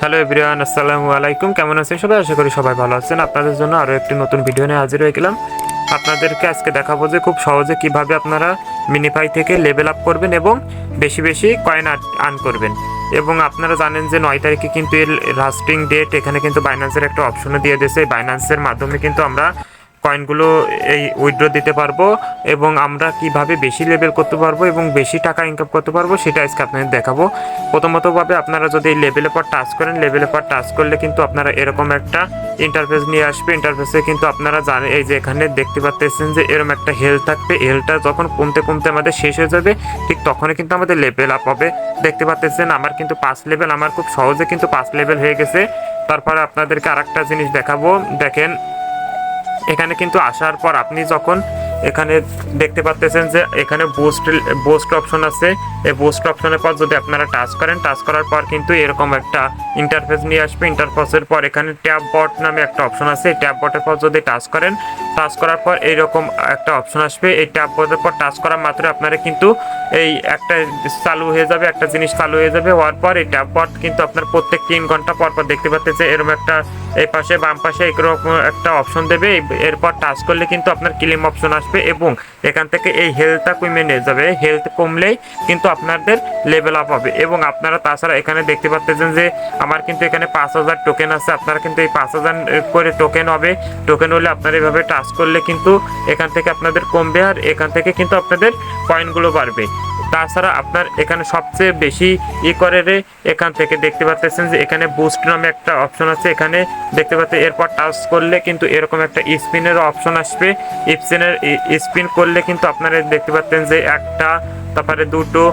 Hello everyone, আসসালামু আলাইকুম। কেমন আছেন সবাই? আশা করি সবাই ভালো আছেন। আপনাদের জন্য আরও একটি নতুন ভিডিও নিয়ে হাজির হয়ে গেলাম। আপনাদেরকে আজকে দেখাবো যে খুব সহজে কিভাবে আপনারা মিনিফাই থেকে লেভেল আপ করবেন এবং বেশি বেশি কয়েন আর্ন করবেন। এবং আপনারা জানেন যে 9 তারিখে কিন্তু এর লাস্টিং ডেট, এখানে কিন্তু বাইন্যান্সের একটা অপশনও দিয়ে দিয়েছে। বাইন্যান্সের মাধ্যমে কিন্তু আমরা কয়েনগুলো এই উইথড্র দিতে পারবো এবং আমরা কিভাবে বেশি লেভেল করতে পারবো এবং বেশি টাকা ইনকাম করতে পারবো সেটা আজকে আপনাদের দেখাবো। প্রথমতভাবে আপনারা যদি এই লেভেলের পর টাচ করেন, লেভেলের পর টাচ করলে কিন্তু আপনারা এরকম একটা ইন্টারফেস নিয়ে আসবে। ইন্টারফেসে কিন্তু আপনারা জানেন, এই যে এখানে দেখতে পাচ্ছেন যে এরকম একটা হেলথ থাকবে। হেলথটা যখন কমতে কমতে আমাদের শেষ হয়ে যাবে, ঠিক তখনই কিন্তু আমাদের লেভেল আপ হবে। দেখতে পাচ্ছেন আমার কিন্তু 5 লেভেল, আমার খুব সহজে কিন্তু 5 লেভেল হয়ে গেছে। তারপরে আপনাদেরকে আরেকটা জিনিস দেখাবো। দেখেন, এখানে কিন্তু আসার পর আপনি যখন এখানে দেখতে পাচ্ছেন যে এখানে বুস্ট অপশন আছে। এই বুস্ট অপশনের পর যদি আপনারা টাচ করেন, টাচ করার পর কিন্তু এরকম একটা ইন্টারফেস নিয়ে আসবে। ইন্টারফেসের পর এখানে ট্যাব বট নামে একটা অপশন আছে। এই ট্যাব বটের পর যদি টাচ করেন, টাচ করার পর এইরকম একটা অপশন আসবে। এই ট্যাব বটের পর টাচ করার মাত্র আপনারা কিন্তু এই একটা চালু হয়ে যাবে, একটা জিনিস চালু হয়ে যাবে। হওয়ার পর এই ট্যাব বট কিন্তু আপনার প্রত্যেক 3 ঘন্টা পর পর দেখতে পাচ্ছেন যে এরকম একটা এই পাশে বাম পাশে এরকম একটা অপশন দেবে। এরপর টাচ করলে কিন্তু আপনার ক্লেম অপশন আসবে এবং এখান থেকে এই হেলথটা কমে নিয়ে যাবে। হেলথ কমলেই কিন্তু আপনাদের লেভেল আপ হবে। এবং আপনারা তাছাড়া এখানে দেখতে পাচ্ছেন যে আমার কিন্তু এখানে 5000 টোকেন আছে। আপনারা কিন্তু এই 5000 করে টোকেন হবে। টোকেন হলে আপনারা এভাবে টাচ করলে কিন্তু এখান থেকে আপনাদের কমবে আর এখান থেকে কিন্তু আপনাদের পয়েন্টগুলো বাড়বে। তাছাড়া আপনার এখানে সবচেয়ে বেশি করে এখান থেকে দেখতে পাচ্ছেন যে এখানে বুস্ট নামে একটা অপশন আছে। এখানে দেখতে পাচ্ছেন এরপর টাচ করলে কিন্তু এরকম একটা স্পিনের অপশন আসবে। স্পিন করলে কিন্তু আপনারা দেখতে পাচ্ছেন যে একটা, তারপরে দুটো,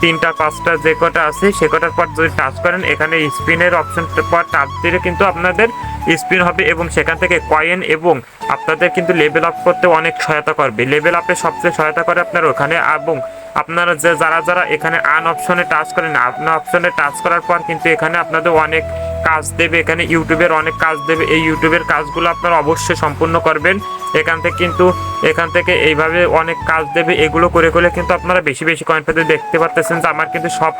3টা 5টা যে কটা আছে সে কটার পর যদি টাচ করেন, এখানে স্পিনের অপশনটার পর টাচ দিলে কিন্তু আপনাদের স্পিন হবে এবং সেখান থেকে কয়েন এবং আপনাদের কিন্তু লেভেল আপ করতে অনেক সহায়তা করবে। লেভেল আপে সবচেয়ে সহায়তা করে আপনার ওখানে। এবং আপনারা যারা এখানে আন অপশনে টাচ করেন, আন অপশনে টাচ করার পর কিন্তু এখানে আপনাদের অনেক কাজ দেবে। এখানে ইউটিউবের অনেক কাজ দেবে। এই ইউটিউবের কাজগুলো আপনারা অবশ্যই সম্পূর্ণ করবেন। এখান থেকে এইভাবে অনেক কাজ দেবে। এগুলো করে কিন্তু আপনারা বেশি বেশি কয়েন পেতে। দেখতে পাচ্ছেন যে আমার কিন্তু সব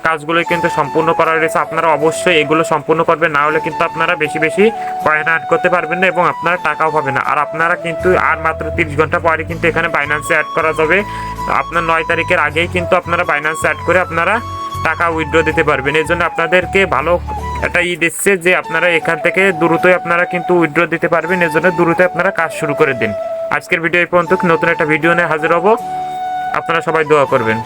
কাজগুলোই কিন্তু সম্পূর্ণ করা রয়েছে। আপনারা অবশ্যই এগুলো সম্পূর্ণ করবেন, না হলে কিন্তু আপনারা বেশি বেশি কয়েন আর্ন করতে পারবেন না এবং আপনারা টাকাও পাবেন না। আর আপনারা কিন্তু আর মাত্র 30 ঘন্টা পরে কিন্তু এখানে বাইন্যান্সে অ্যাড করা যাবে। আপনার 9 তারিখের আগেই কিন্তু আপনারা বাইন্যান্সে অ্যাড করে আপনারা টাকা উইথড্র দিতে পারবেন। এই জন্য আপনাদেরকে ভালো একটা দিচ্ছে যে আপনারা এখান থেকে দ্রুতই আপনারা কিন্তু উইথড্র দিতে পারবেন। এর জন্য দ্রুতই আপনারা কাজ শুরু করে দিন। আজকের ভিডিও এই পর্যন্ত। নতুন একটা ভিডিও নিয়ে হাজির হব। আপনারা সবাই দোয়া করবেন।